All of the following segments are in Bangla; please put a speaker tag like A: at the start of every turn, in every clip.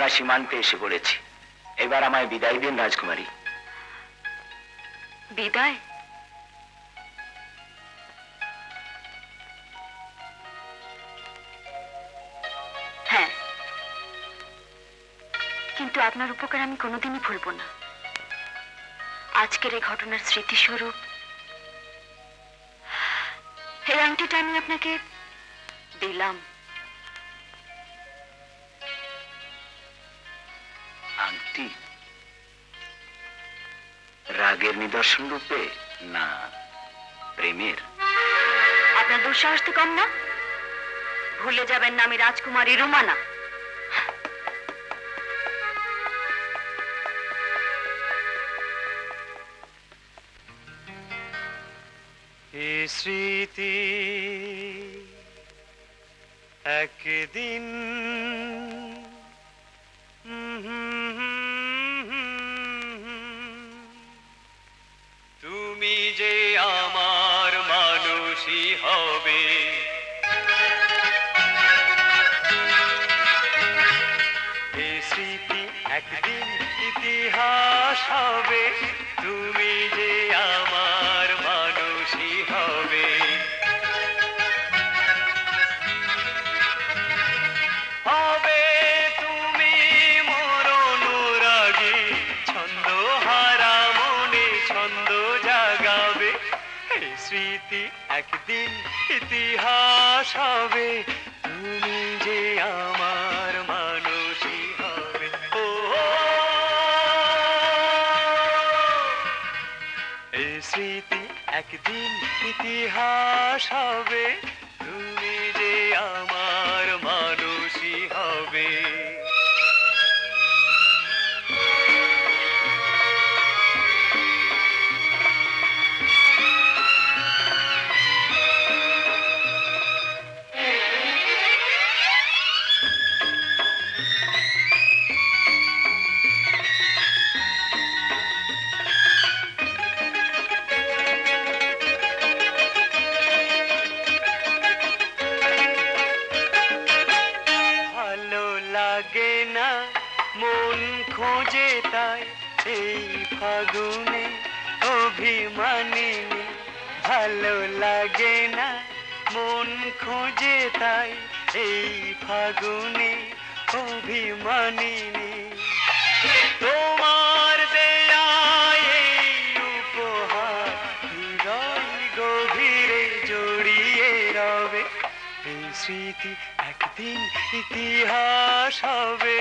A: আমরা সীমান্তে এসে পড়েছি। এবার আমায় বিদায় দিন রাজকুমারী।
B: বিদায়? হ্যাঁ, কিন্তু আপনার উপকার আমি কোনোদিনই ভুলব না। আজকের এই ঘটনার স্মৃতিস্বরূপ এই আংটিটা আমি আপনাকে দিলাম।
A: আংটি রাগের নিদর্শন রূপে না প্রেমের?
B: আপনার দুঃসাহস তো কম না। ভুলে যাবেন না আমি রাজকুমারী রুমানা।
C: স্মৃতি একদিন তুমি যে আমার মানুষই হবে, এই স্মৃতি একদিন ইতিহাস হবে, তুমি যে আমার মানুষই হবে। হবে তুমি মোর অনুরাগী, ছন্দ হারা মনে ছন্দ জাগাবে, এই স্মৃতি একদিন ইতিহাস হবে, তুমি যে আমার মানুষই হবে। ও এই স্মৃতি একদিন ইতিহাস হবে, তুমি যে আমার মানুষই হবে। লাগে না মন খোঁজে তাই এই ফাগুনে অভিমানিনী, ভালো লাগে না মন খোঁজে তাই এই ফাগুনে অভিমানিনী, তোমার দেয়া এই উপহার হৃদয় গভীরে জড়িয়ে রবে, এই স্মৃতি একদিন ইতিহাস হবে,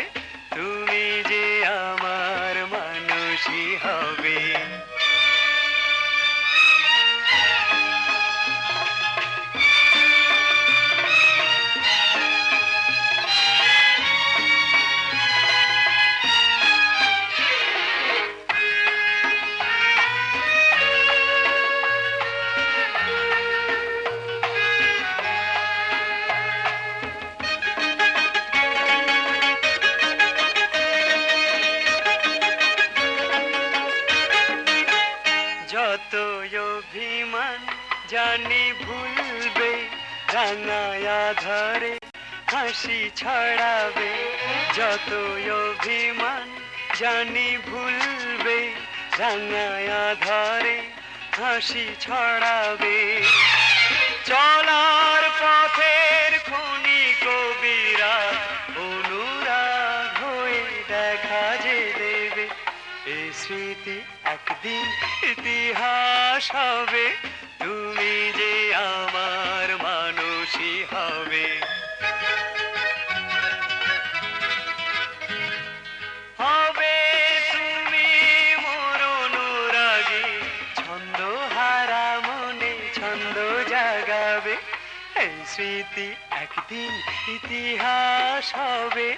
C: তুমি যে আমার মানুষই হবে। যত অভিমান জানি ভুলবে, রাঙায়া ধরে হাসি ছড়াবে, যত অভিমান জানি ভুলবে, রাঙায়া ধরে হাসি ছড়াবে, চলার পথের খনি কবিরা অনুরাগ হয়ে দেখা যে দেবে, এই স্মৃতি একদিন ইতিহাস হবে, তুমি যে আমার মানুষই হবে। হবে তুমি মোর অনুরাগী, ছন্দ হারা মনে ছন্দ জাগাবে, এই স্মৃতি একদিন ইতিহাস হবে,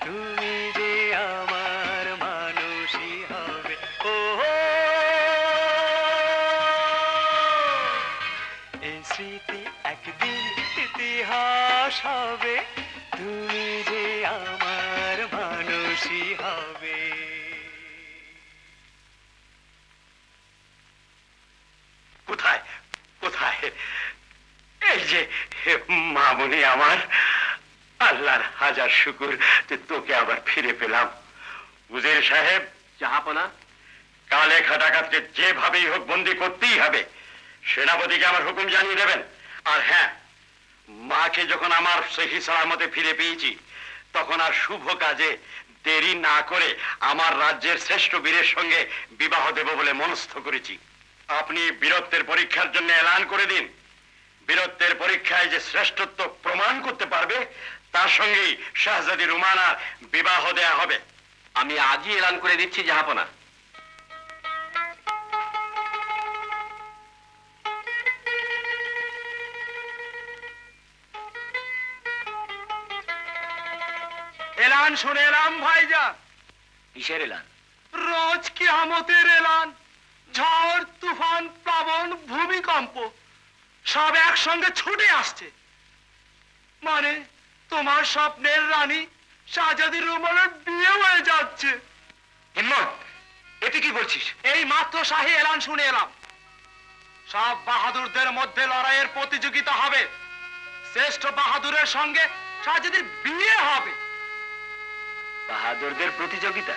C: তুমি যে আমার মানুষই হবে। ও এই স্মৃতি একদিন ইতিহাস হবে, তুমি যে আমার মানুষই হবে।
A: কোথায় কোথায় এই যে মামুনি আমার, আল্লাহ আল্লাহর হাজার শুকুর যে তোকে আবার ফিরে পেলাম। উজির সাহেব,
D: জাহাপনা,
A: কালে খাটাকাতকে যেভাবেই হোক বন্দি করতেই হবে। সেনাপতিকে আমার হুকুম জানিয়ে দেবেন। আর হ্যাঁ, মাকে যখন আমার সহি সালামতে ফিরে পেয়েছি, তখন আর শুভ কাজে দেরি না করে আমার রাজ্যের শ্রেষ্ঠ বীরের সঙ্গে বিবাহ দেব বলে মনস্থ করেছি। আপনি বীরত্বের পরীক্ষার জন্য এলান করে দিন। বীরত্বের পরীক্ষায় যে শ্রেষ্ঠত্ব প্রমাণ করতে পারবে, তার সঙ্গেই শাহজাদি রুমানার বিবাহ দেয়া হবে।
D: আমি আজই এলান করে দিচ্ছি জাহাপনা।
C: এলান শুনে এলাম ভাইজান।
A: কিসের এলান?
C: রোজ কিয়ামতের এলান। ঝড়, তুফান, প্লাবন, ভূমিকম্প সব একসঙ্গে ছুটে আসছে। মানে তোমার স্বপ্নের রানী শাহজাদি রুমানের বিয়ে হয়ে যাচ্ছে।
A: হিম্মত, এতে কি বলছিস?
C: এই মাত্র শাহী এলান শুনে এলাম। সব বাহাদুরদের মধ্যে লড়াইয়ের প্রতিযোগিতা হবে। শ্রেষ্ঠ বাহাদুরের সঙ্গে শাহজাদির বিয়ে হবে।
A: বাহাদুরদের প্রতিযোগিতা?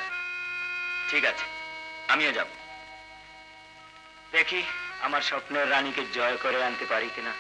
A: ঠিক আছে, আমিও যাব। দেখি আমার স্বপ্নের রানীকে জয় করে আনতে পারি কিনা।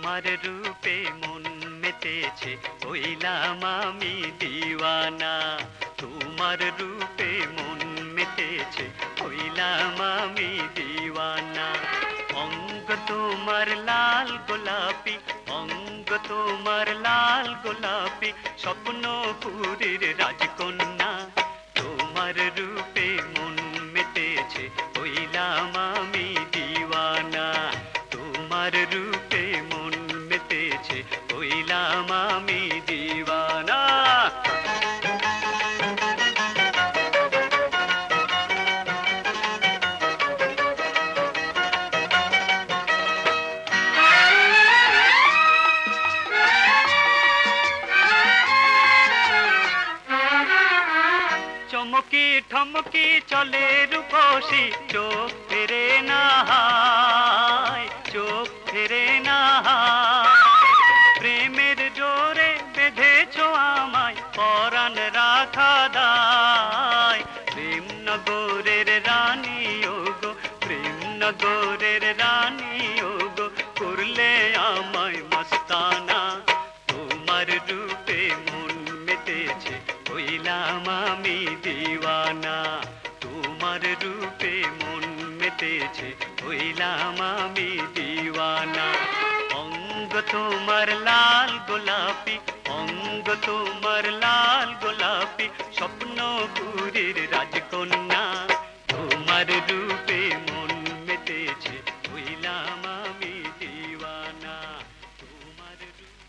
E: তোমার রূপে মন মেতেছে হইলাম আমি দিওয়ানা তোমার রূপে মন মেতেছে হইলাম আমি দিওয়ানা অঙ্গ তোমার লাল গোলাপি অঙ্গ তোমার লাল গোলাপি স্বপ্নপুরীর রাজকন্যা তোমার রূপে মন মেতেছে হইলাম আমি দিওয়ানা তোমার রূপে মন মেতেছে হইলাম আমি দিওয়ানা চমকি ঠমকি চলে রূপসী চোখ ফেরে না চোখ ফেরে না প্রেমের জোরে বেঁধেছো আমায় পরাণ রাখা দায় প্রেম নগরের রানী ওগো প্রেম নগরের রানী ওগো করলে আমায় মস্তানা তোমার রূপে মন মেতেছে হইলাম আমি দিওয়ানা তোমার রূপে মন মেতেছে হইলাম আমি দিওয়ানা অঙ্গ তোমার লাল গোলাপি অঙ্গ তোমার লাল গোলাপি স্বপ্নপুরীর রাজকন্যা তোমার রূপে মন মেতেছে হইলাম আমি দিওয়ানা তোমার রূপে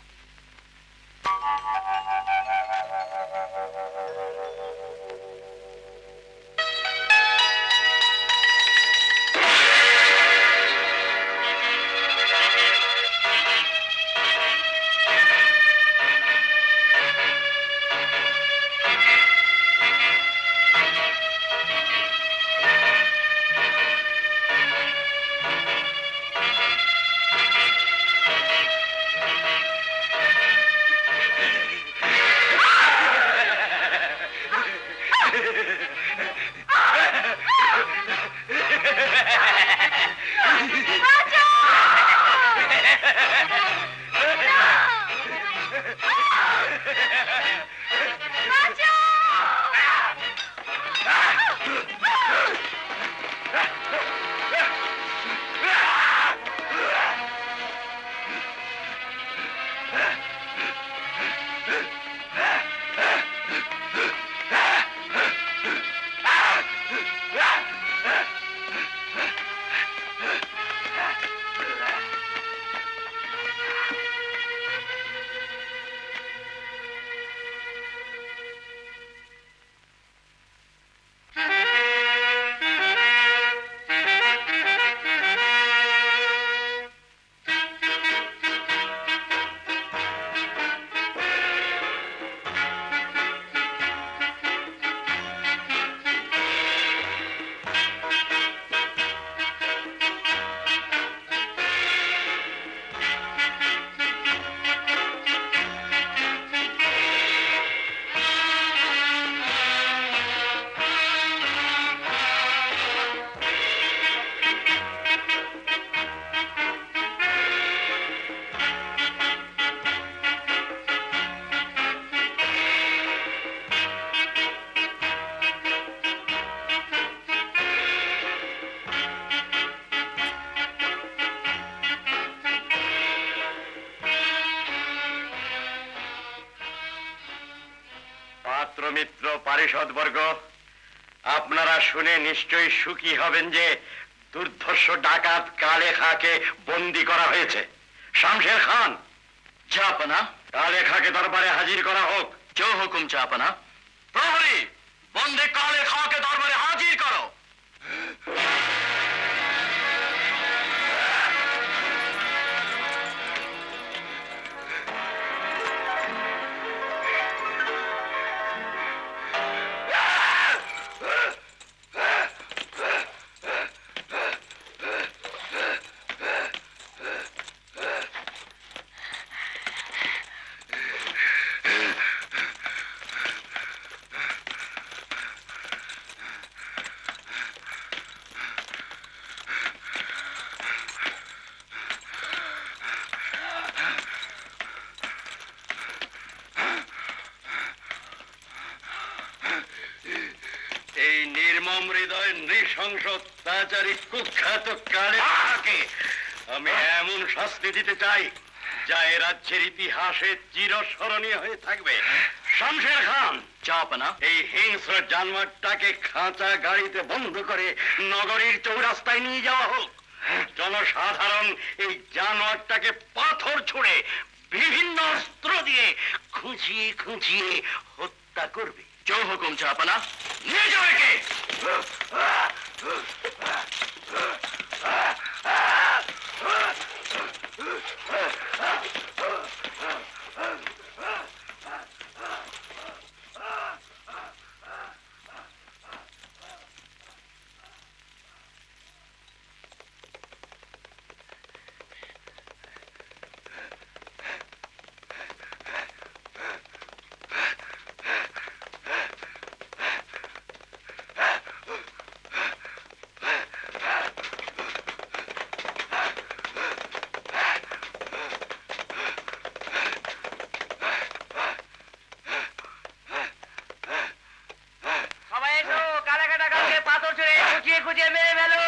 A: মিত্র পারিষদ বর্গ আপনারা শুনে নিশ্চয়ই সুখী হবেন যে দুর্ধর্ষ ডাকাত কালে খাকে বন্দী করা হয়েছে শামশের খান জাপানা কালে খাকে দরবারে হাজির করা হোক जो হুকুম জাপানা প্রহরী বন্দী কালে খাকে দরবারে হাজির করো নরম হৃদয় নৃশংস অত্যাচারী কুখ্যাত কালে আমি এমন শাস্তি দিতে চাই যা এ রাজ্যের ইতিহাসে চিরস্মরণীয় হয়ে থাকবে। শমশের খান,
D: জাহাপনা।
A: এই হিংস্র জানোয়ারটাকে খাঁচা গাড়িতে বন্ধ করে নগরীর চৌরাস্তায় নিয়ে যাওয়া হোক। জনসাধারণ এই জানোয়ারটাকে পাথর ছুঁড়ে বিভিন্ন অস্ত্র দিয়ে খুঁচিয়ে খুঁচিয়ে হত্যা করবে।
D: জো হুকুম জাহাপনা।
A: নিয়ে যাও একে।
C: সবাই এসো, কালা কাটা কালকে পাথর ছুঁড়ে খুঁচিয়ে খুঁচিয়ে মেরে ফেলো।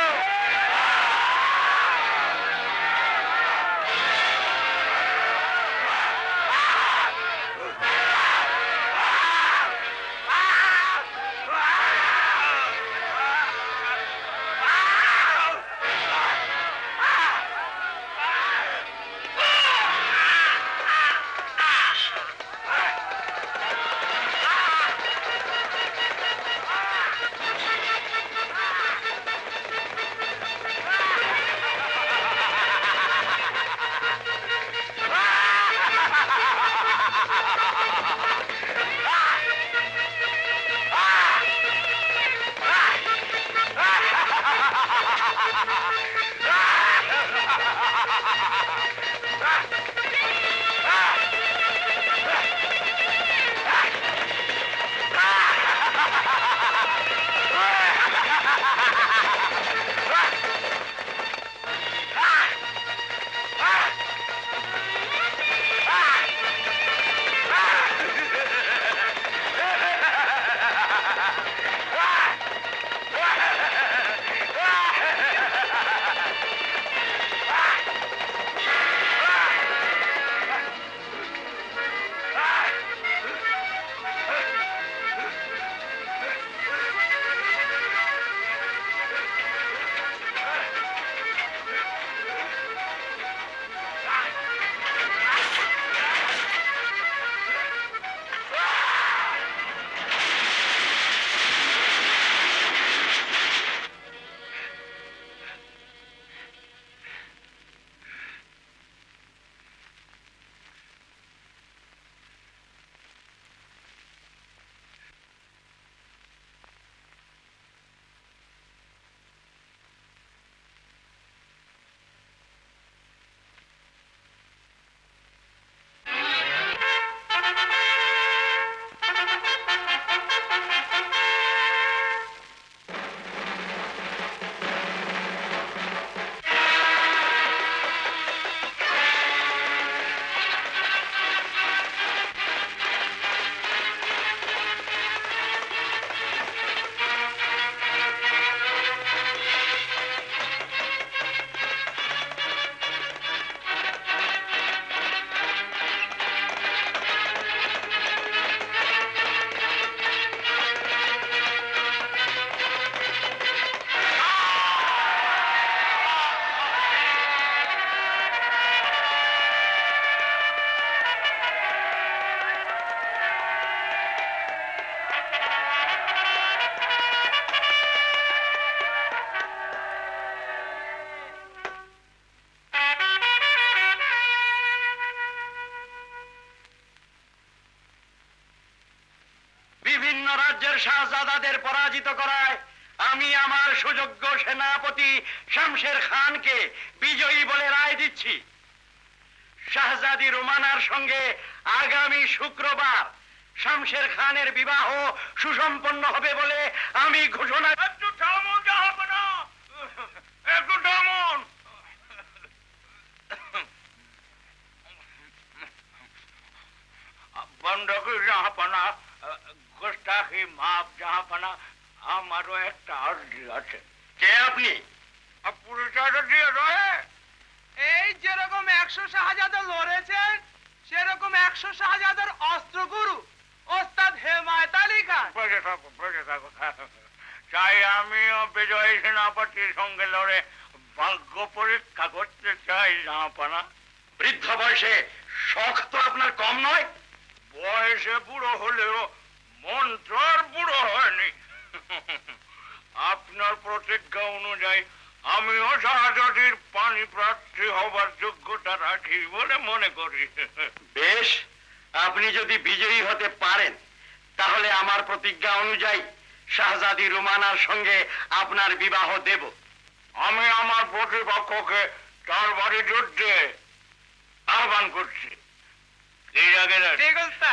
A: বিভিন্ন রাজ্যের শাহজাদাদের পরাজিত করায় আমি আমার সুযোগ্য সেনাপতি শমশের খানকে বিজয়ী বলে রায় দিচ্ছি। শাহজাদি রুমানার সঙ্গে আগামী শুক্রবার শমশের খানের বিবাহ সুসম্পন্ন হবে বলে আমি ঘোষণা। একটু থামুন জাহাপনা, একটু থামুন। बंडों की जहापना गुस्ताखी माफ जहापना
C: আমারও একটা আর্জি আছে।
A: কে আপনি?
C: পুরস্কার দিয়ে রয়ে এই যেরকম 100 শাহজাদা লড়েছেন সেরকম 100 শাহজাদার অস্ত্রগুরু ওস্তাদ হেমায়েত আলী খান। বসে থাকো। চাই আমিও বিজয়ী সেনাপতির সঙ্গে লড়ে ভাগ্য পরীক্ষা করতে চাই জাহাপানা।
A: বৃদ্ধ বয়সে শখ তো আপনার কম নয়।
C: বয়সে বুড়ো হলেও মন্ত্র আর বুড়ো হয়নি। আপনার প্রতিজ্ঞা অনুযায়ী আমিও শাহজাদির পানি প্রার্থী হবার যোগ্যতা রাখি বলে মনে করি।
A: বেশ, আপনি যদি বিজয়ী হতে পারেন তাহলে আমার প্রতিজ্ঞা অনুযায়ী শাহজাদি রুমানার সঙ্গে আপনার বিবাহ দেব।
C: আমি আমার প্রতিপক্ষকে তার বাড়ি যুদ্ধে আহ্বান করছি। ঠিক আছে।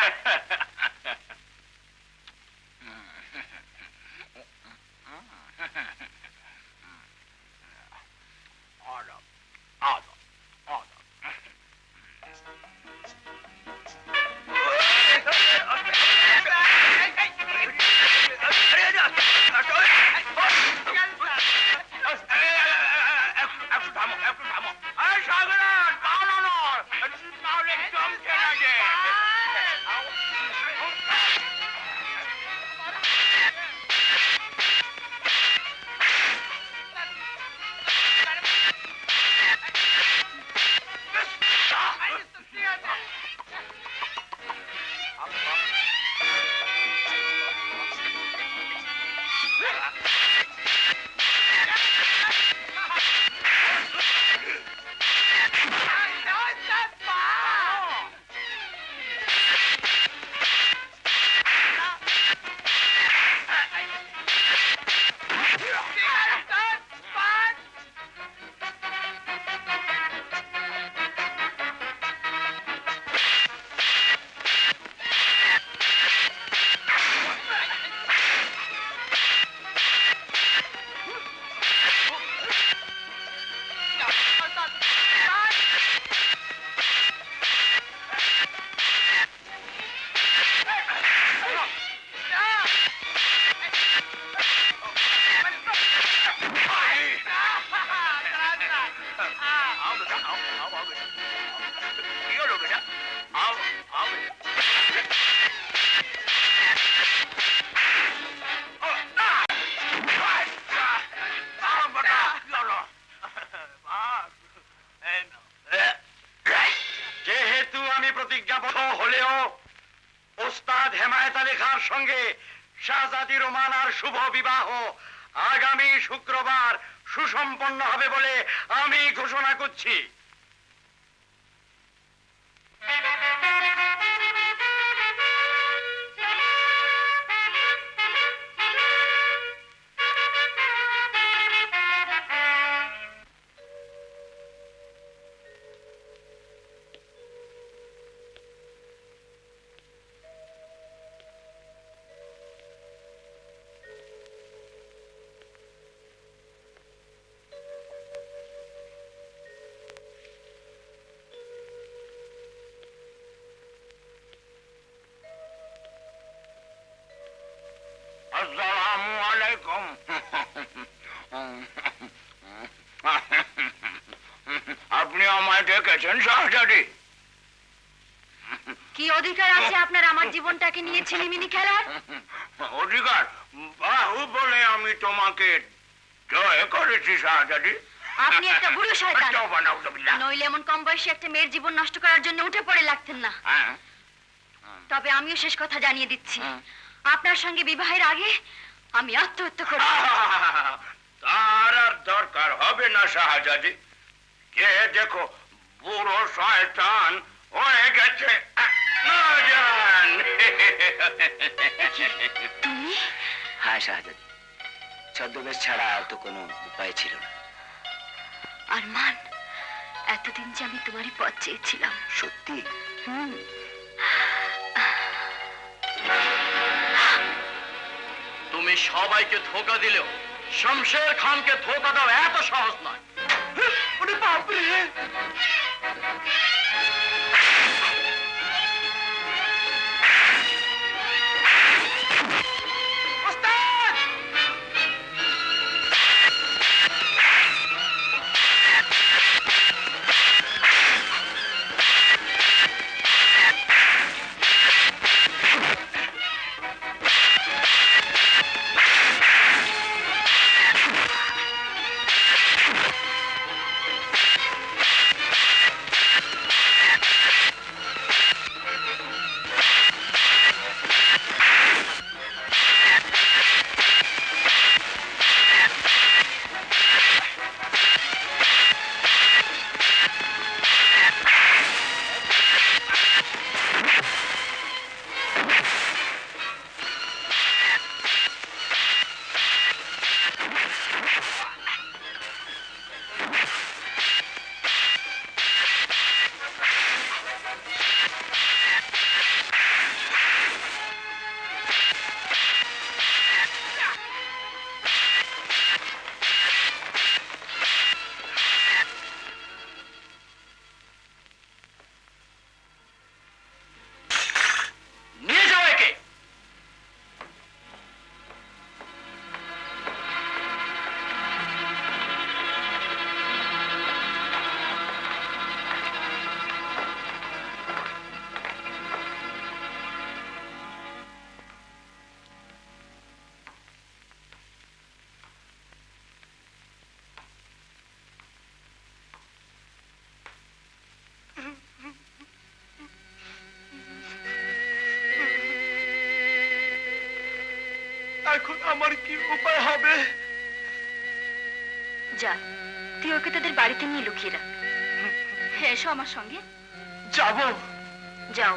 A: যেহেতু আমি প্রতিজ্ঞাবদ্ধ হলেও ওস্তাদ হেমায়েত আলী খাঁর সঙ্গে শাহজাদি রোমানার শুভ বিবাহ আগামী শুক্রবার সুসম্পন্ন হবে বলে আমি ঘোষণা করছি।
C: আসসালামু আলাইকুম। আপনি আমায় ডেকেছেন শাহজাদি?
B: কি অধিকার আছে আপনার আমার জীবনটাকে নিয়ে ছিনিমিনি খেলার?
C: অধিকার বাহু বলে আমি তোমাকে জয় করেছি শাহজাদি।
B: আপনি একটা বুড়ো শয়তান।
C: তওবা নাউজুবিল্লাহ।
B: নইলে এমন কম বয়সী একটা মেয়ের জীবন নষ্ট করার জন্য উঠে পড়ে লাগতেন না।
C: হ্যাঁ,
B: তবে আমিও শেষ কথা জানিয়ে দিচ্ছি, আপনার সঙ্গে বিবাহের আগে আমি আত্মহত্যা করব।
C: তার আর দরকার হবে না শাহজাদি। কে দেখো বুড়ো শয়তান হয়ে গেছে না জান।
B: তুমি?
F: হ্যাঁ শাহজাদি, ছদ্মবেশ ছাড়া আর তো কোনো উপায় ছিল না।
B: আরমান, এতদিন যে আমি তোমারই পথ চেয়েছিলাম।
F: সত্যি?
D: তুমি সবাইকে ধোকা দিলেও শমশের খানকে ধোকা দাও এত সহজ নয়।
C: ওস্তাদ! আমার কি উপায় হবে?
B: যা, তুই ওকে তোদের বাড়িতে নিয়ে লুকিয়ে রাখ। হ্যাঁ, এসো আমার সঙ্গে।
C: যাব?
B: যাও।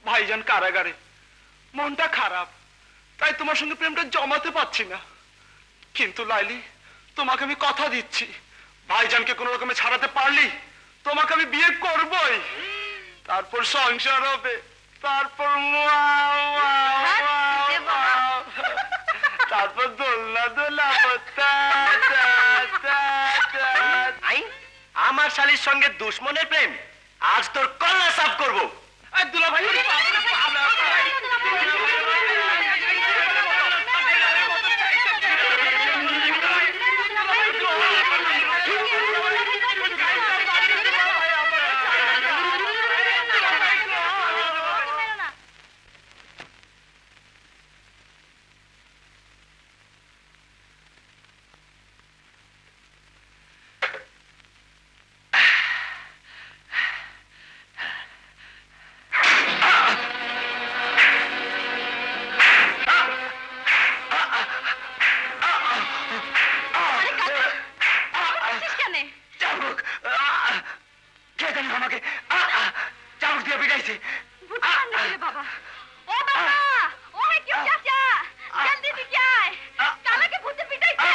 C: ভাইজান কারাগারে, মনটা খারাপ, তাই তোমার সঙ্গে প্রেমটা জমাতে পারছি না। কিন্তু লাইলি, তোমাকে আমি কথা দিচ্ছি, ভাইজানকে কোনো রকমে ছাড়াতে পারলি তোমাকে আমি বিয়ে করবই। তারপর সংসার হবে, তারপর তারপর দোলনা দোলাবো।
D: আমার শালির সঙ্গে দুশ্মনের প্রেম, আজ তোর কল্লা সাফ করবো।
C: দুলা ভাই,
F: আমাকে চাবুক দিয়ে পিটাইছে।
B: বাবা, ও বাবা, ও है क्यों चाचा? जल्दी से क्या है? काला के भूत पिटाइছে।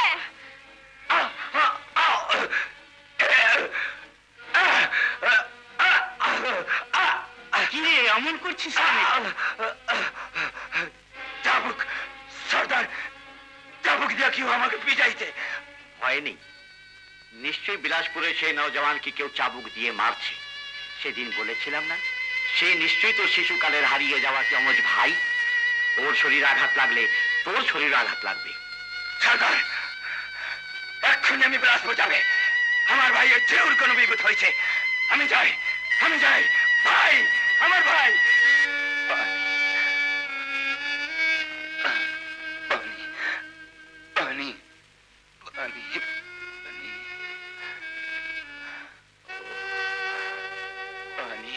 F: কি রে এমন করছিস? চাবুক, সর্দার, চাবুক দিয়া কেউ আমাকে পিটাইছে।
A: ভয় নেই, নিশ্চয়ই বিলাসপুরে সেই নওজওয়ানকে কেউ চাবুক দিয়ে মারছে। সেদিন বলেছিলাম না, সে নিশ্চয়ই তোর শিশুকালের হারিয়ে যাওয়া যমজ ভাই। ওর শরীর আঘাত লাগলে তোর শরীর আঘাত লাগবে।
F: সর্দার, এক্ষুনি আমি বিলাসপুর যাবে। আমার ভাইয়ের যেউর কোনো বিপদ হয়েছে। আমি যাই, আমি যাই। ভাই, আমার ভাই। পানি, পানি, পানি, পানি।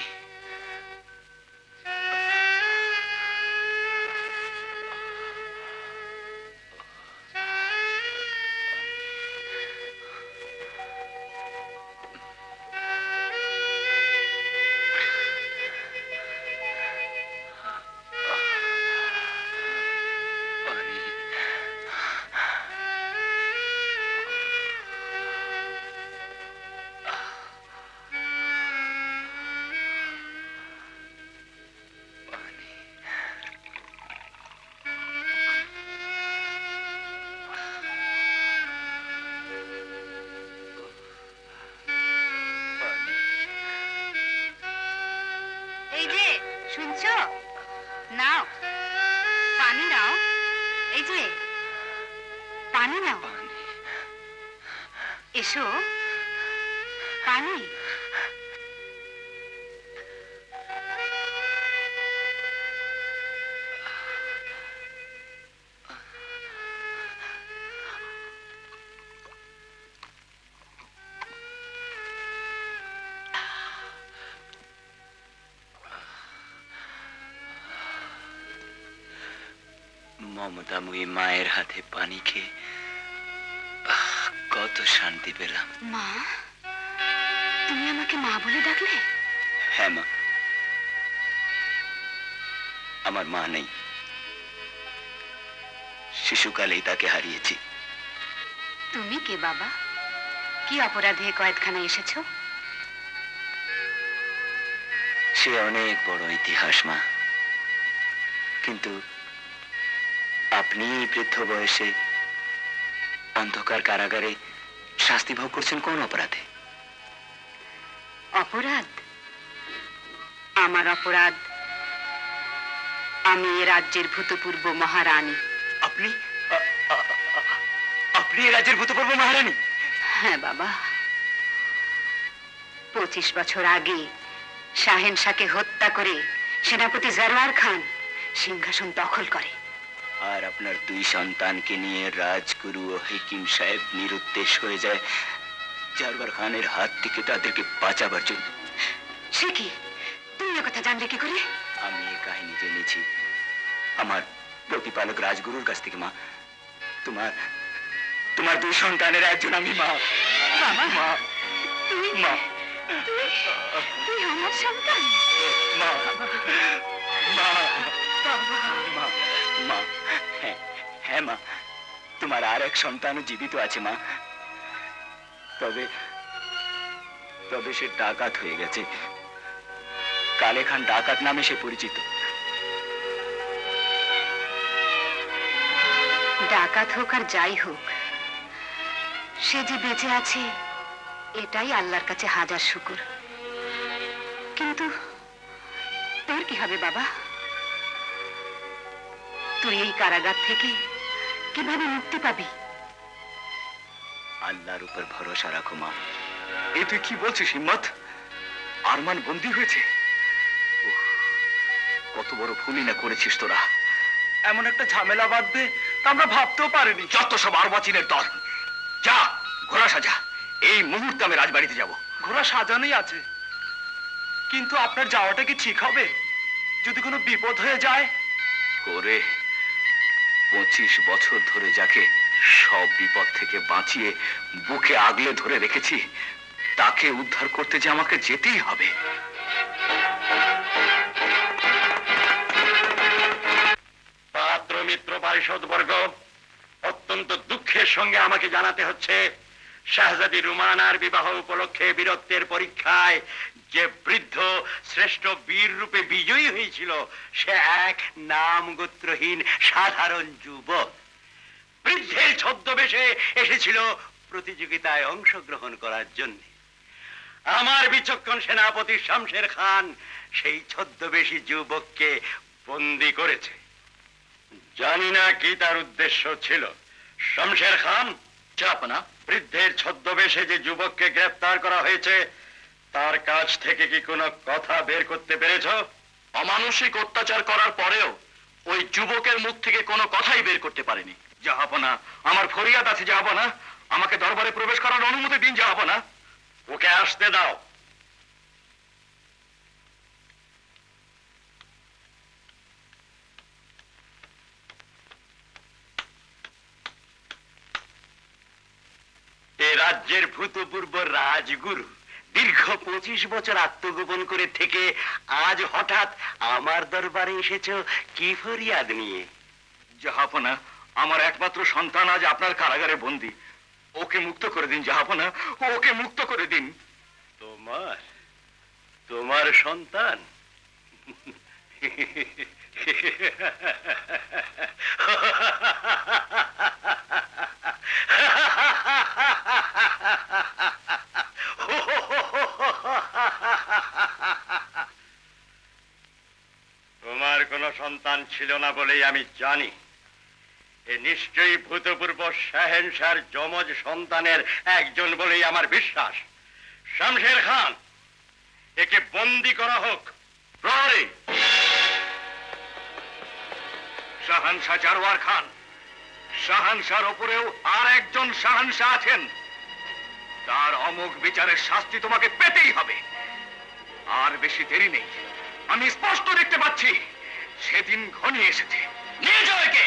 B: এই যে শুনছো, নাও পানি, নাও। এই যে পানি নাও, এসো। পানি।
F: মমতাময়ী মায়ের হাতে পানি খেয়ে কত শান্তি পেলাম।
B: মা, তুমি আমাকে মা বলে ডাকলে?
F: হ্যাঁ মা, আমার মা নেই, শিশুকালেই তাকে হারিয়েছি।
B: তুমি কে বাবা? কি অপরাধে কয়েদখানায় এসেছো?
F: সে অনেক বড় ইতিহাস মা, কিন্তু আপনি বৃদ্ধ বয়সে অন্ধকার কারাগারে শাস্তি ভোগ করছেন কোন অপরাধে?
B: অপরাধ? আমার অপরাধ, আমি এ রাজ্যের ভূতপূর্ব মহারানী।
F: আপনি আপনি এ রাজ্যের ভূতপূর্ব মহারানী?
B: হ্যাঁ বাবা, 25 বছর আগে শাহেনশাহকে হত্যা করে সেনাপতি জারওয়ার খান সিংহাসন দখল করে।
F: আর আপনার দুই সন্তানকে নিয়ে রাজগুরু ও হেকিম সাহেব নিরুদ্দেশ হয়ে যায় জারবার খানের হাত থেকে তাদেরকে বাঁচাবার জন্য।
B: সে কি, তুই এ কথা জানলে কি করে?
F: আমি এই কাহিনী জেনেছি আমার প্রতিপালক রাজগুরুর কাছ থেকে। মা, তোমার তোমার দুই সন্তানের একজন আমি। মা,
B: বাবা,
F: মা,
B: তুই
F: মা,
B: তুই আমার সন্তান?
F: মা, মা,
B: বাবা,
F: মা, মা, হ্যাঁ, হ্যাঁ মা, তোমার আর এক সন্তানও জীবিত আছে মা। তবে তবে সে ডাকাত হয়ে গেছে। কালে খান ডাকাত নামে সে পরিচিত।
B: ডাকাত হোক আর যাই হোক, সে যে বেঁচে আছে এটাই আল্লাহর কাছে হাজার শুকর। কিন্তু তোর কি হবে বাবা? তুই এই কারাগার থেকে কিভাবে মুক্তি পাবি?
F: আল্লাহর উপর ভরসা রাখো মা। এ তুই কি বলছিস হিম্মত? আরমান বন্দী হয়েছে? উফ, কত বড় ভুলই না করেছিস তোরা।
C: এমন একটা ঝামেলা বাঁধবে তা আমরা ভাবতেও পারিনি।
F: যত সব আরবাচিনের দল, যা ঘোড়া সাজা, এই মুহূর্তে আমি রাজবাড়িতে যাব।
C: ঘোড়া সাজানোই আছে, কিন্তু আপনার যাওয়াটা কি ঠিক হবে? যদি কোনো বিপদ হয়ে যায়?
F: ওরে, 25 বছর ধরে যাকে সব বিপদ থেকে বাঁচিয়ে বুকে আগলে ধরে রেখেছি, তাকে উদ্ধার করতে যে আমাকে যেতেই হবে।
A: পাত্র মিত্র পারিষদ বর্গ, অত্যন্ত দুঃখের সঙ্গে আমাকে জানাতে হচ্ছে, শাহজাদি রুমানার বিবাহ উপলক্ষে বীরত্বের পরীক্ষায় যে বৃদ্ধ শ্রেষ্ঠ বীর রূপে বিজয়ী হয়েছিল, সে এক নাম গোত্রহীন সাধারণ যুবক বৃদ্ধের ছদ্মবেশে এসেছিল প্রতিযোগিতায় অংশগ্রহণ করার জন্য। আমার বিচক্ষণ সেনাপতি শামশের খান সেই ছদ্মবেশী যুবককে বন্দী করেছে। জানি না কি তার উদ্দেশ্য ছিল। শামশের খান,
D: চাপনা,
A: বৃদ্ধের ছদ্মবেশে যে যুবককে গ্রেফতার করা হয়েছে, তার কাছ থেকে কি কোনো কথা বের করতে পেরেছ?
D: অমানসিক অত্যাচার করার পরেও ওই যুবকের মুখ থেকে কোনো কথাই বের করতে পারেনি।
F: জাহাপনা, আমার ফরিয়াদ আছে জাহাপনা, আমাকে দরবারে প্রবেশ করার অনুমতি দিন জাহাপনা।
A: ওকে আসতে দাও। এ রাজ্যের ভূতপূর্ব রাজগুরু দীর্ঘ 25 বছর আত্মগোপন করে থেকে আজ হঠাৎ আমার দরবারে এসেছ কি ফরিয়াদ নিয়ে?
F: জাহাপনা, আমার একমাত্র সন্তান আজ আপনার কারাগারে বন্দী। ওকে মুক্ত করে দিন জাহাপনা, ওকে মুক্ত করে দিন।
A: তোমার সন্তান? তোমার কোনো সন্তান ছিল না বলেই আমি জানি। এ নিশ্চয়ই ভূতপূর্ব শাহেনশার যমজ সন্তানের একজন বলেই আমার বিশ্বাস। শামশের খান, একে বন্দী করা হোক।
F: প্রহরী, শাহানশাহ জারওয়ার খান, শাহানশাহর ওপরেও আর একজন শাহানশাহ আছেন। তার অমোঘ বিচারের শাস্তি তোমাকে পেতেই হবে। আর বেশি দেরি নেই, আমি স্পষ্ট দেখতে পাচ্ছি সেদিন ঘনিয়ে এসেছে। নিয়ে যাও একে।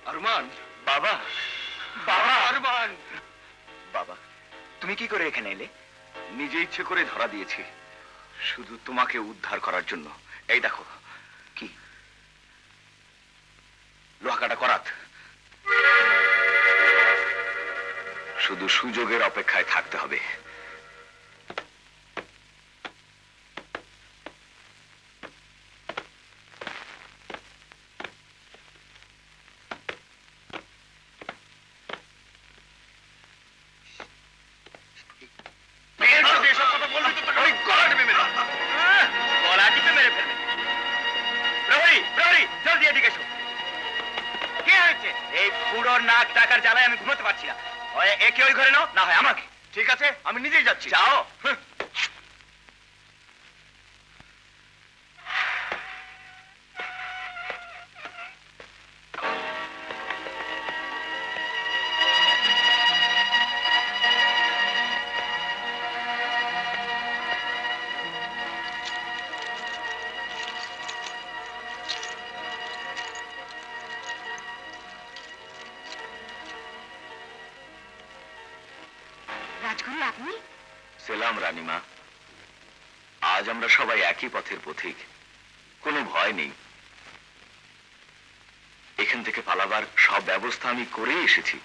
F: আরমান, বাবা, বাবা, আরমান। বাবা, তুমি কি করে এখানে এলে? নিজে ইচ্ছে করে ধরা দিয়েছি, শুধু তোমাকে উদ্ধার করার জন্য। এই দেখো। কি লোহাকাটা করাত। শুধু সুযোগের অপেক্ষায় থাকতে হবে।
C: এই পুরোর নাক টাকার জ্বালায় আমি ঘুমোতে পারছি না। হয় একে ওই ঘরে নাও, না হয় আমাকে।
F: ঠিক আছে, আমি নিজেই যাচ্ছি।
C: যাও।
B: রাজগুরু, আপনি?
F: সেলাম রানীমা। আজ আমরা সবাই একই পথের পথিক, কোনো ভয় নেই। এখান থেকে পালাবার সব ব্যবস্থা আমি করেই এসেছি।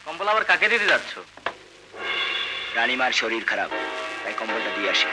C: কম্বল আবার কাকে দিতে যাচ্ছ? রানীমার শরীর খারাপ, তাই কম্বলটা দিয়ে আসি।